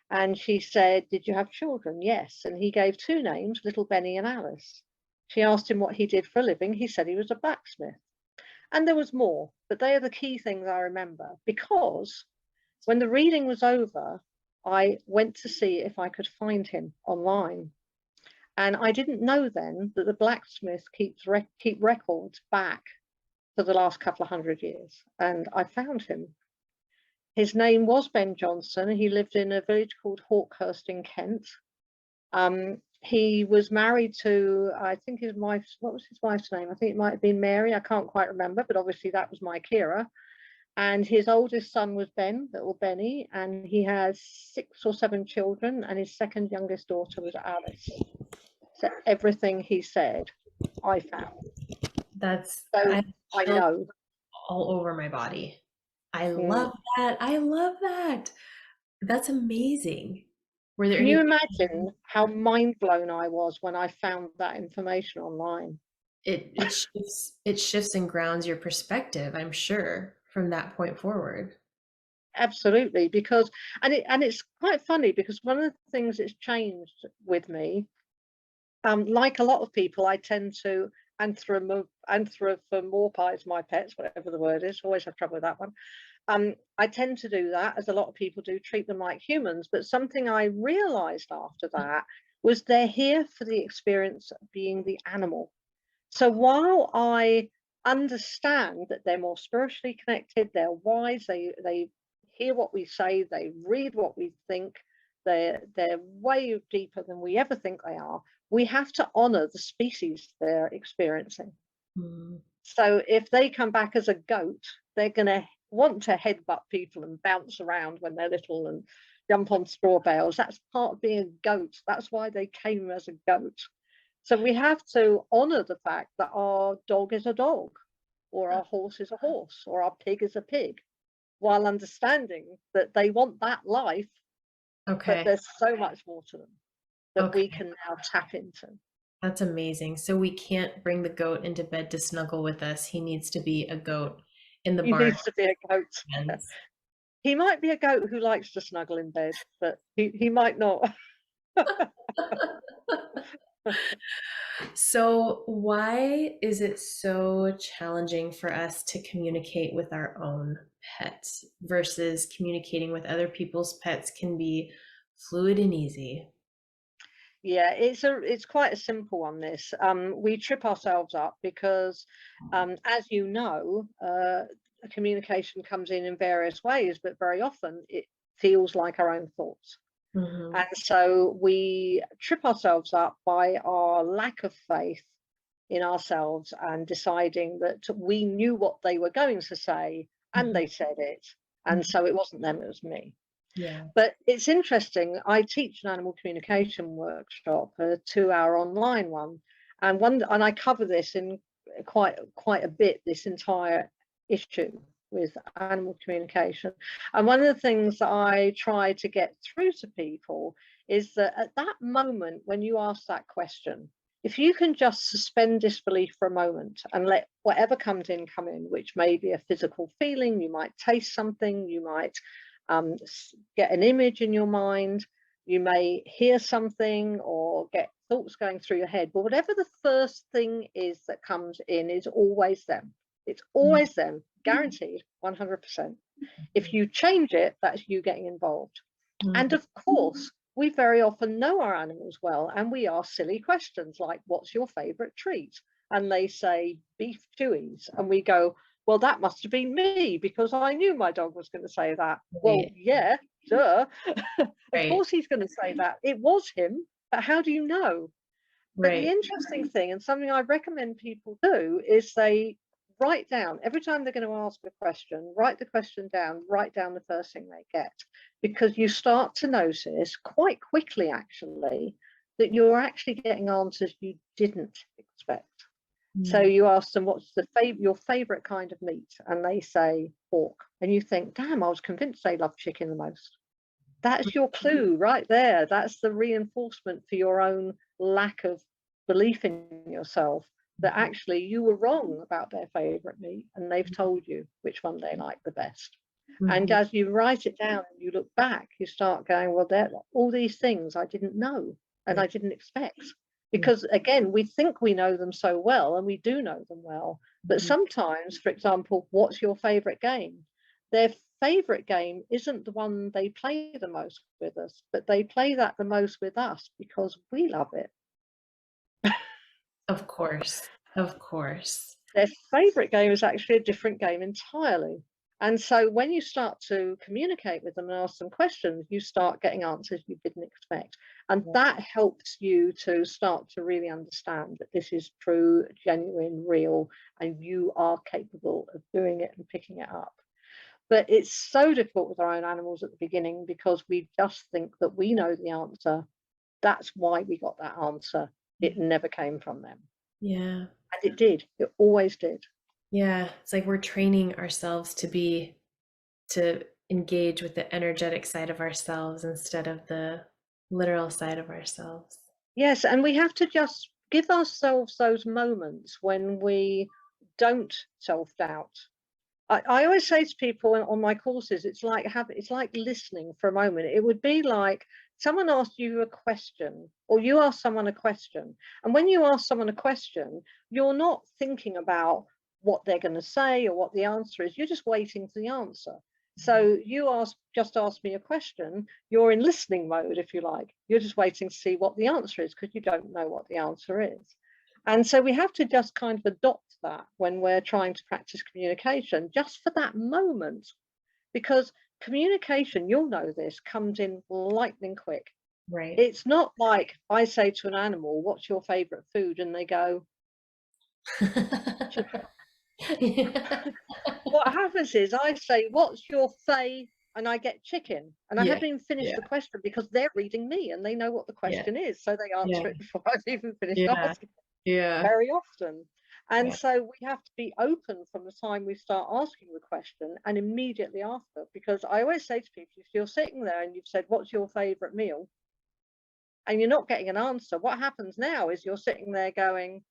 And she said, "Did you have children?" "Yes." And he gave two names, Little Benny and Alice. She asked him what he did for a living. He said he was a blacksmith. And there was more, but they are the key things I remember because when the reading was over, I went to see if I could find him online. And I didn't know then that the blacksmith keep records back for the last couple of 100 years. And I found him. His name was Ben Johnson. He lived in a village called Hawkhurst in Kent. He was married to, I think his wife, what was his wife's name? I think it might have been Mary. I can't quite remember, but obviously that was my Kira. And his oldest son was Ben, little Benny, and he has 6 or 7 children, and his second youngest daughter was Alice. So everything he said, I found. That's I So have I chills know. all over my body. I Mm. love that. I love that. That's amazing. Were there Can any you ways imagine how mind blown I was when I found that information online? it shifts and grounds your perspective, I'm sure, from that point forward. Absolutely, because it's quite funny because one of the things that's changed with me, like a lot of people, I tend to anthropomorphize my pets, whatever the word is. Always have trouble with that one. I tend to do that, as a lot of people do, treat them like humans. But something I realized after that was they're here for the experience of being the animal. So while I understand that they're more spiritually connected, they're wise, they hear what we say, they read what we think, they're way deeper than we ever think they are. We have to honor the species they're experiencing. Mm. So if they come back as a goat, they're going to want to headbutt people and bounce around when they're little and jump on straw bales. That's part of being a goat. That's why they came as a goat. So we have to honor the fact that our dog is a dog, or our horse is a horse, or our pig is a pig, while understanding that they want that life, but Okay. there's so much more to them that we Okay. can now tap into. That's amazing. So we can't bring the goat into bed to snuggle with us. He needs to be a goat in the He barn. needs to be a goat. He might be a goat who likes to snuggle in bed, but he might not. So, why is it so challenging for us to communicate with our own pets versus communicating with other people's pets can be fluid and easy? Yeah, it's quite a simple one, this. We trip ourselves up because, as you know, communication comes in various ways, but very often it feels like our own thoughts. Hmm. And so we trip ourselves up by our lack of faith in ourselves and deciding that we knew what they were going to say and Hmm. they said it. And so it wasn't them, it was me. Yeah. But it's interesting. I teach an animal communication workshop, a 2-hour online one, and I cover this in quite a bit. This entire issue with animal communication, and one of the things that I try to get through to people is that at that moment when you ask that question, if you can just suspend disbelief for a moment and let whatever comes in come in, which may be a physical feeling, you might taste something, you might get an image in your mind, you may hear something or get thoughts going through your head, but whatever the first thing is that comes in is always them. It's always them, guaranteed, 100%. If you change it, that's you getting involved. And Mhm. of course, we very often know our animals well, and we ask silly questions like, what's your favorite treat? And they say beef chewies, and we go, well, that must have been me because I knew my dog was going to say that. Well, Right. yeah, duh. Of Right. course he's going to say that. It was him, but how do you know? But the Right. interesting thing, and something I recommend people do, is they write down every time they're going to ask a question, write the question down, write down the first thing they get, because you start to notice quite quickly, actually, that you're actually getting answers you didn't expect. So Mm. you ask them, what's your favorite kind of meat? And they say pork. And you think, damn, I was convinced they love chicken the most. That's your clue right there. That's the reinforcement for your own lack of belief in yourself, that actually you were wrong about their favorite meat and they've told you which one they like the best. And Mhm. as you write it down and you look back, you start going, well, there all these things I didn't know and Right. I didn't expect. Yeah. Because again, we think we know them so well, and we do know them well. But Mhm. sometimes, for example, what's your favorite game? Their favorite game isn't the one they play the most with us, but they play that the most with us because we love it. Of course. Of course. Their favorite game is actually a different game entirely. And so when you start to communicate with them and ask them questions, you start getting answers you didn't expect. And Yeah. that helps you to start to really understand that this is true, genuine, real, and you are capable of doing it and picking it up. But it's so difficult with our own animals at the beginning because we just think that we know the answer. That's why we got that answer. It never came from them. Yeah. And it did. It always did. Yeah. It's like we're training ourselves to engage with the energetic side of ourselves instead of the literal side of ourselves. Yes, and we have to just give ourselves those moments when we don't self-doubt. I always say to people on my courses, it's like listening for a moment. It would be like someone asked you a question, or you ask someone a question. And when you ask someone a question, you're not thinking about what they're going to say or what the answer is. You're just waiting for the answer. So just ask me a question. You're in listening mode, if you like. You're just waiting to see what the answer is because you don't know what the answer is. And so we have to just kind of adopt that when we're trying to practice communication, just for that moment, because communication, you'll know this, comes in lightning quick. Right. It's not like I say to an animal, what's your favorite food? And they go, chicken. What happens is I say, what's your and I get chicken. And I Yeah. haven't even finished Yeah. the question because they're reading me and they know what the Yeah. question is. So they Yeah. answer it before I've even finished Yeah. asking. Yeah. Very often. And Yeah. so we have to be open from the time we start asking the question and immediately after, because I always say to people, if you're sitting there and you've said, what's your favorite meal? and you're not getting an answer, what happens now is you're sitting there going,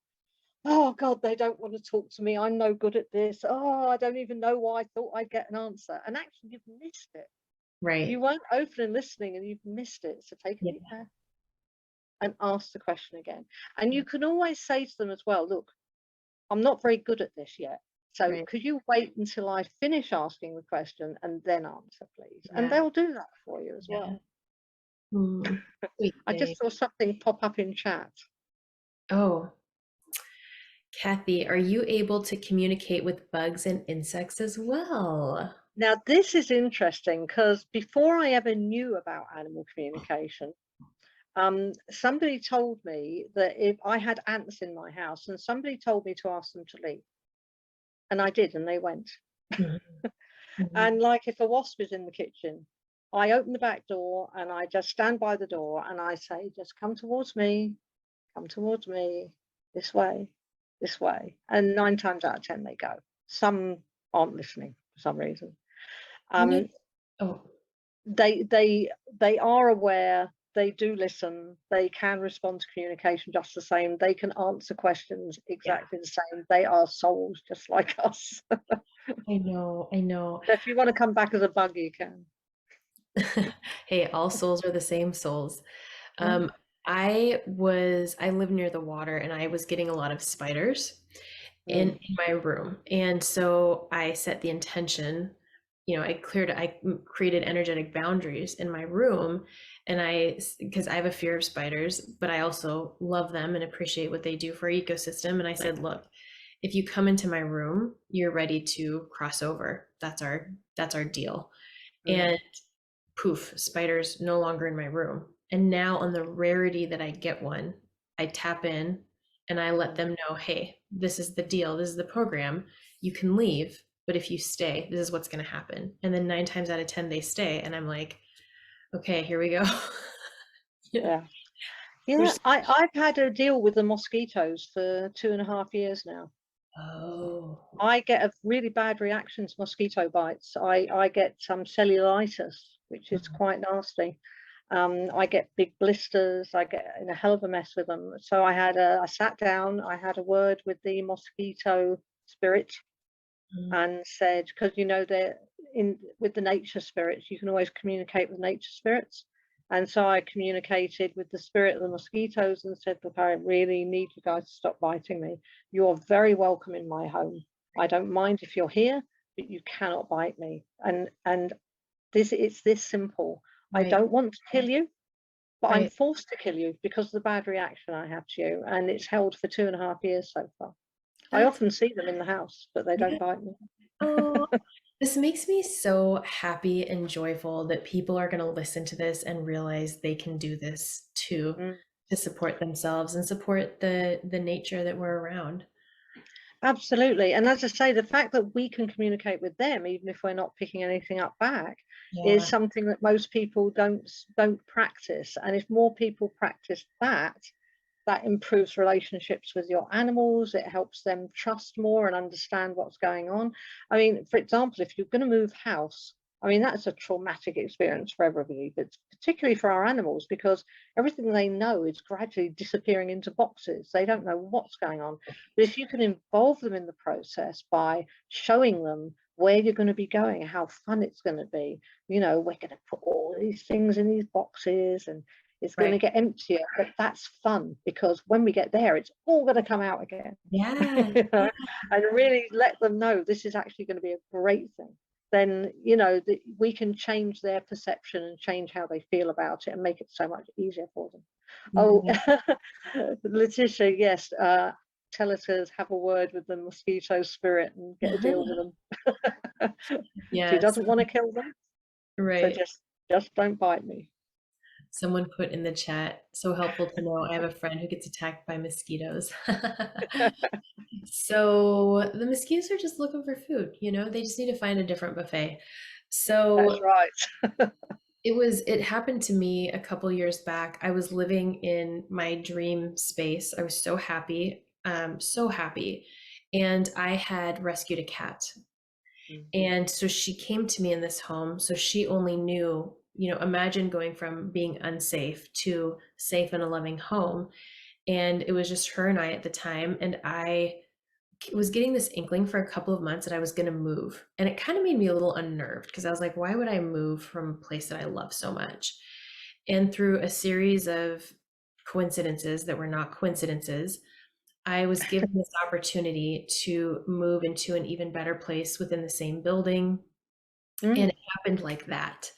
oh God, they don't want to talk to me. I'm no good at this. Oh, I don't even know why I thought I'd get an answer. And actually, you've missed it. Right. You weren't open and listening, and you've missed it. So take a Yeah. deep breath and ask the question again. And you can always say to them as well, look, I'm not very good at this yet. So Right. could you wait until I finish asking the question and then answer, please? And Yeah. they'll do that for you as Yeah. well. Sweet I thing. just saw something pop up in chat. Oh, Kathy, are you able to communicate with bugs and insects as well? Now, this is interesting because before I ever knew about animal communication, somebody told me that if I had ants in my house, and somebody told me to ask them to leave, and I did, and they went. Mhm. Mhm. And like if a wasp is in the kitchen, I open the back door and I just stand by the door and I say, just come towards me, this way. And 9 times out of 10 they go. Some aren't listening for some reason. You know, Um, oh, they they they are aware, they do listen, they can respond to communication just the same, they can answer questions yeah, exactly the same. They are souls just like us. I know, I know. So if you want to come back as a bug, you can. Hey, all souls are the same souls. Mm, Um, I live near the water and I was getting a lot of spiders in, mm, in my room. And so I set the intention, I created energetic boundaries in my room. And because I have a fear of spiders, but I also love them and appreciate what they do for our ecosystem. And I said, look, if you come into my room, you're ready to cross over. That's our deal. mm, And poof, spiders no longer in my room. And now, on the rarity that I get one, I tap in and I let mm. them know, hey, this is the deal, this is the program. You can leave, but if you stay, this is what's going to happen. And then 9 times out of 10, they stay. And I'm like, okay, here we go. Yeah. Yeah. Yeah, There's, I've had a deal with the mosquitoes for 2.5 years now. oh, I get a really bad reaction to mosquito bites. I get some cellulitis, which is quite nasty. I get big blisters. I get in a hell of a mess with them. So I sat down, I had a word with the mosquito spirit mm, and said, because they're in with the nature spirits, you can always communicate with nature spirits. And so I communicated with the spirit of the mosquitoes and said, look, I really need you guys to stop biting me. You're very welcome in my home. I don't mind if you're here, but you cannot bite me. And it's this simple. I right, don't want to kill you, but I'm right. forced to kill you because of the bad reaction I have to you. And it's held for 2.5 years so far. I That's, often see them in the house, but they don't yeah. bite me. Oh, this makes me so happy and joyful that people are going to listen to this and realize they can do this too, Mm. to support themselves and support the nature that we're around. Absolutely. And as I say, the fact that we can communicate with them, even if we're not picking anything up back, is Yeah, something that most people don't practice. And if more people practice that, that improves relationships with your animals. It helps them trust more and understand what's going on. I mean, for example, if you're going to move house, I mean, that's a traumatic experience for everybody, but particularly for our animals, because everything they know is gradually disappearing into boxes. They don't know what's going on. But if you can involve them in the process by showing them where you're going to be going, how fun it's going to be, we're going to put all these things in these boxes and it's going to right. get emptier, but that's fun because when we get there, it's all going to come out again. Yeah, And really let them know this is actually going to be a great thing. Then, we can change their perception and change how they feel about it and make it so much easier for them. Oh, yeah. Letitia, yes, tell her to have a word with the mosquito spirit and get a deal with them. She Yes, doesn't want to kill them, so right. just don't bite me. Someone put in the chat, so helpful to know. I have a friend who gets attacked by mosquitoes. So the mosquitoes are just looking for food, they just need to find a different buffet. That's So right. it happened to me a couple years back. I was living in my dream space. I was so happy, so happy. And I had rescued a cat. Mm, And so she came to me in this home. So she only knew, imagine going from being unsafe to safe and a loving home. And it was just her and I at the time. And I was getting this inkling for a couple of months that I was going to move. And it kind of made me a little unnerved because I was like, why would I move from a place that I love so much? And through a series of coincidences that were not coincidences, I was given this opportunity to move into an even better place within the same building. And Mm. it happened like that.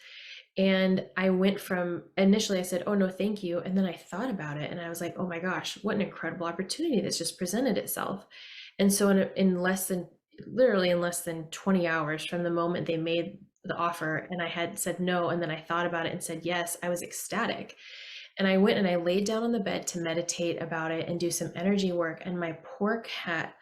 And I went from initially, I said, oh, no, thank you. And then I thought about it and I was like, oh my gosh, what an incredible opportunity that's just presented itself. And so, literally in less than 20 hours from the moment they made the offer and I had said no, and then I thought about it and said yes, I was ecstatic. And I went and I laid down on the bed to meditate about it and do some energy work. And my poor cat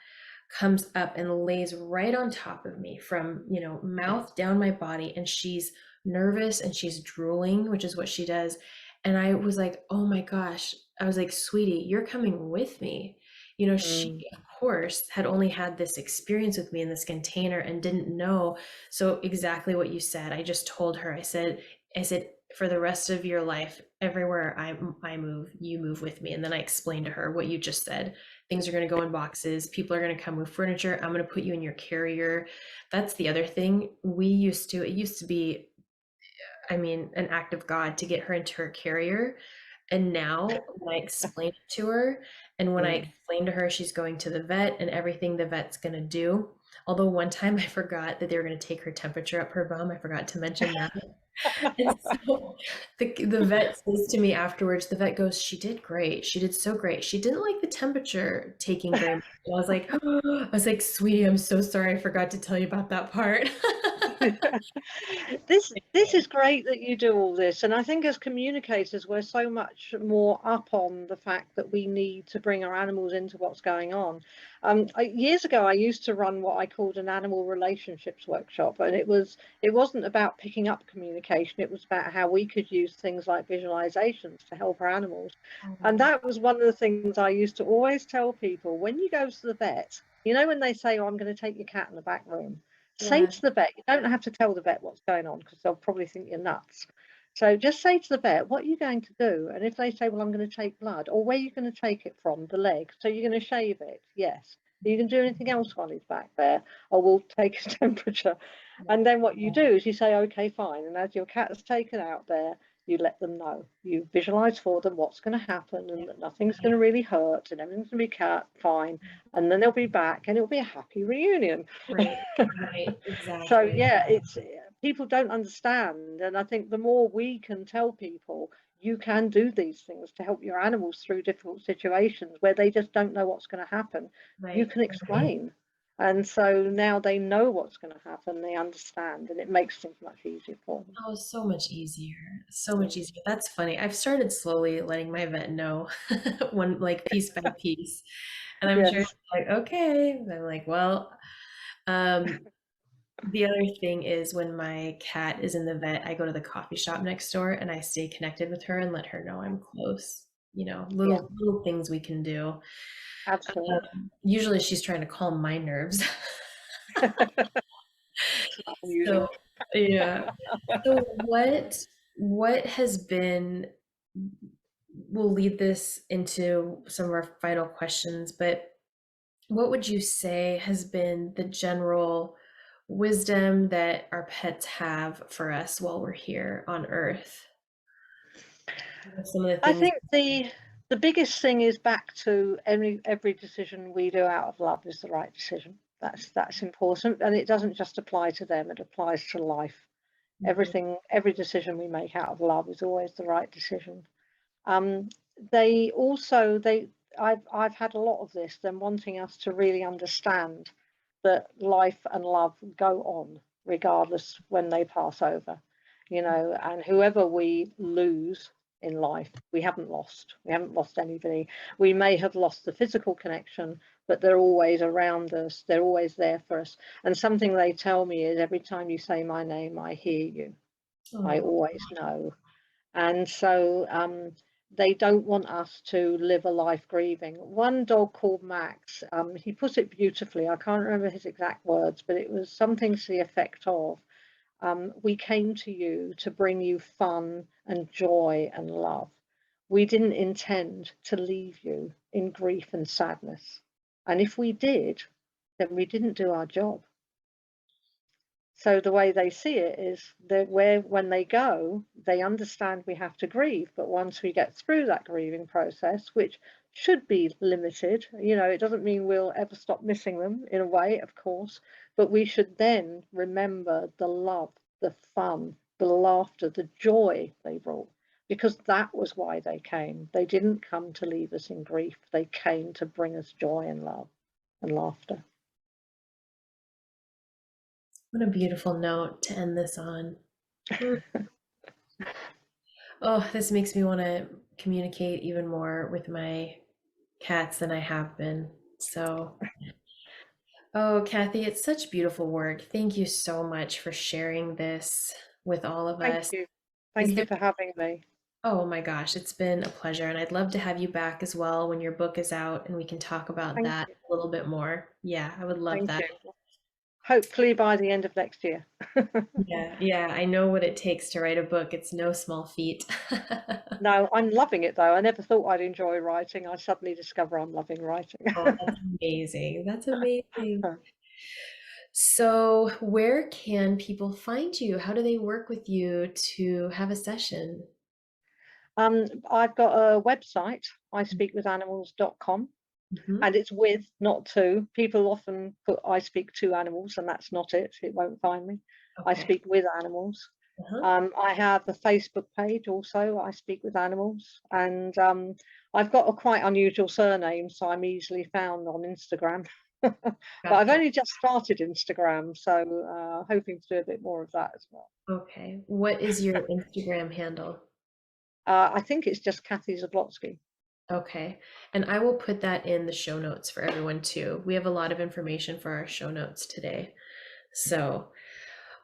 comes up and lays right on top of me from, mouth down my body. And she's nervous and she's drooling, which is what she does. And I was like, oh my gosh. I was like, sweetie, you're coming with me. She, Mm. of course, had only had this experience with me in this container and didn't know. So exactly what you said, I just told her, I said, for the rest of your life, everywhere I move, you move with me. And then I explained to her what you just said. Things are going to go in boxes. People are going to come with furniture. I'm going to put you in your carrier. That's the other thing. It used to be, an act of God to get her into her carrier. And now when I explain it to her, and when I Mm. explain to her she's going to the vet and everything the vet's going to do, although one time I forgot that they were going to take her temperature up her bum, I forgot to mention that. And so the vet says to me afterwards, the vet goes, she did great. She did so great. She didn't like the temperature taking very much. And I was like, sweetie, I'm so sorry. I forgot to tell you about that part. This is great that you do all this, and I think as communicators we're so much more up on the fact that we need to bring our animals into what's going on. Years ago I used to run what I called an animal relationships workshop, and it wasn't about picking up communication, it was about how we could use things like visualizations to help our animals. And that was one of the things I used to always tell people: when you go to the vet, when they say, oh, I'm going to take your cat in the back room, say Yeah. to the vet, you don't have to tell the vet what's going on because they'll probably think you're nuts. So just say to the vet, what are you going to do? And if they say, well, I'm going to take blood, or where are you going to take it from? The leg. So you're going to shave it? Yes. Are you going to do anything else while he's back there? Or we'll take his temperature. And then what you do is you say, okay, fine. And as your cat is taken out there, you let them know. You visualize for them what's going to happen and that nothing's going to really hurt and everything's going to be fine. And then they'll be back and it'll be a happy reunion. Right. Right. So Exactly. yeah, it's people don't understand, and I think the more we can tell people you can do these things to help your animals through difficult situations where they just don't know what's going to happen, you Right. can explain. And so now they know what's going to happen, they understand, and it makes things much easier for them. Oh, so much easier. So much Mm. easier. That's funny. I've started slowly letting my vet know one like piece by piece. And I'm sure Yes. it's like, okay. And I'm like, well, um, the other thing is when my cat is in the vet, I go to the coffee shop next door and I stay connected with her and let her know I'm close. Yeah, Little things we can do. absolutely. Usually she's trying to calm my nerves. It's not unusual. So, yeah. So what has been, we'll lead this into some of our final questions, but what would you say has been the general wisdom that our pets have for us while we're here on Earth? What are some of the I things? think the biggest thing is back to every decision we do out of love is the right decision. That's important, and it doesn't just apply to them; it applies to life. Mhm. Every decision we make out of love is always the right decision. Um, they also they I've had a lot of this, them wanting us to really understand that life and love go on regardless when they pass over, and whoever we lose in life, we haven't lost. We haven't lost anybody. We may have lost the physical connection, but they're always around us. They're always there for us. And something they tell me is every time you say my name, I hear you. I Oh, always know. And so they don't want us to live a life grieving. One dog called Max, he put it beautifully. I can't remember his exact words, but it was something to the effect of, We came to you to bring you fun and joy and love. We didn't intend to leave you in grief and sadness. And if we did, then we didn't do our job. So the way they see it is that when they go, they understand we have to grieve. But once we get through that grieving process, which should be limited, it doesn't mean we'll ever stop missing them in a way, of course, but we should then remember the love, the fun, the laughter, the joy they brought, because that was why they came. They didn't come to leave us in grief. They came to bring us joy and love and laughter. What a beautiful note to end this on. Oh, this makes me want to communicate even more with my cats than I have been. So, oh, Kathy, it's such beautiful work. Thank you so much for sharing this with all of Thank us. you. Is Thank you there, for having me. oh my gosh, it's been a pleasure. And I'd love to have you back as well when your book is out and we can talk about Thank that you. a little bit more. Yeah, I would love Thank that. you. Hopefully by the end of next year. Yeah, yeah, I know what it takes to write a book. It's no small feat. No, I'm loving it though. I never thought I'd enjoy writing. I suddenly discover I'm loving writing. Oh, that's amazing. That's amazing. So, where can people find you? How do they work with you to have a session? I've got a website, ispeakwithanimals.com, Mhm. and it's with, not to. People often put I speak to animals, and that's not it. It won't find me. I Okay. speak with animals. Uh-huh. I have a Facebook page also, I speak with animals, and I've got a quite unusual surname, so I'm easily found on Instagram. But I've Gotcha. only just started Instagram, so hoping to do a bit more of that as well. Okay. What is your Instagram handle? I think it's just Kathy Zablotzky. Okay. And I will put that in the show notes for everyone too. We have a lot of information for our show notes today. So,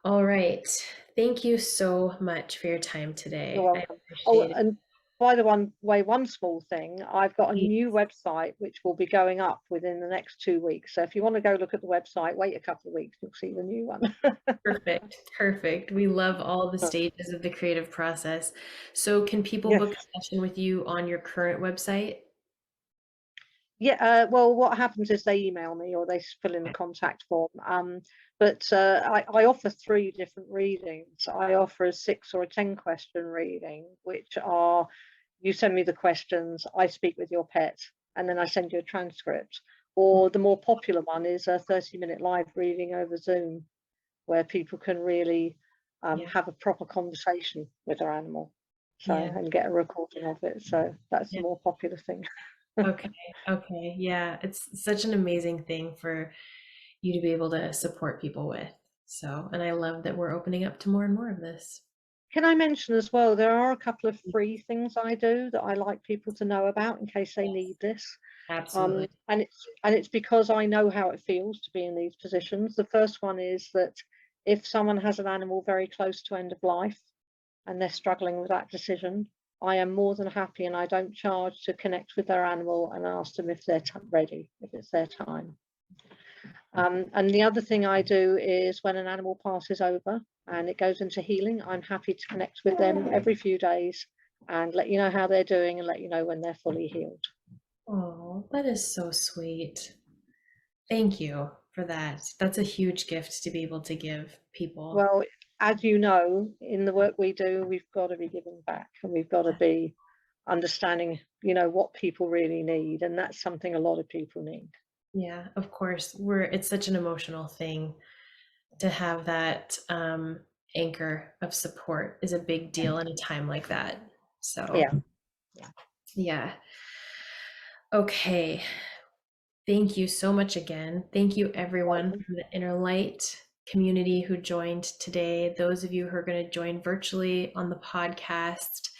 all right. Thank you so much for your time You're today. I welcome. Oh, appreciate and by the way, one small thing, I've got a it. new website which will be going up within the next 2 weeks. So if you want to go look at the website, wait a couple of weeks, you'll see the new one. Perfect. Perfect. We love all the stages of the creative process. So, can people Yes. book a session with you on your current website? Yeah, well, what happens is they email me or they fill in the contact form. But I offer 3 different readings. I offer a 6 or a 10 question reading, which are, you send me the questions, I speak with your pet, and then I send you a transcript. Or the more popular one is a 30-minute live reading over Zoom, where people can really Yeah. have a proper conversation with their animal, so, Yeah. and get a recording of it. So that's the Yeah. more popular thing. Okay. Okay. Yeah. It's such an amazing thing for you to be able to support people with. So, and I love that we're opening up to more and more of this. Can I mention as well, there are a couple of free things I do that I like people to know about in case they need this. Absolutely. And it's because I know how it feels to be in these positions. The first one is that if someone has an animal very close to end of life and they're struggling with that decision, I am more than happy, and I don't charge, to connect with their animal and ask them if they're ready, if it's their time. And the other thing I do is when an animal passes over and it goes into healing, I'm happy to connect with them every few days and let you know how they're doing and let you know when they're fully healed. Oh, that is so sweet. Thank you for that. That's a huge gift to be able to give people. Well, as you know, in the work we do, we've got to be giving back, and we've got to be understanding, what people really need. And that's something a lot of people need. Yeah, of course. It's such an emotional thing to have that anchor of support is a big deal in a time like that. So, Yeah. Yeah. yeah. Okay. Thank you so much again. Thank you, everyone Welcome. from the Inner Light community who joined today. Those of you who are going to join virtually on the podcast.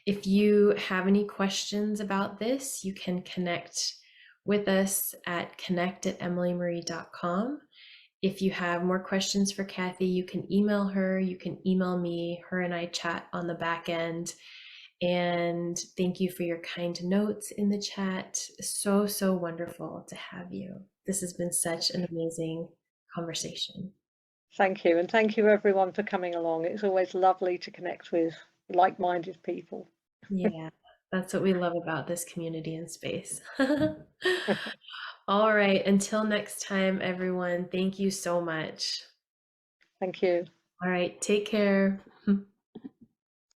If you have any questions about this, you can connect with us at connect@emilymarie.com. If you have more questions for Kathy, you can email her, you can email me, her and I chat on the back end. And thank you for your kind notes in the chat. So, so wonderful to have you. This has been such an amazing conversation. Thank you. And thank you everyone for coming along. It's always lovely to connect with like-minded people. Yeah, that's what we love about this community and space. All right, until next time, everyone, thank you so much. Thank you. All right, take care.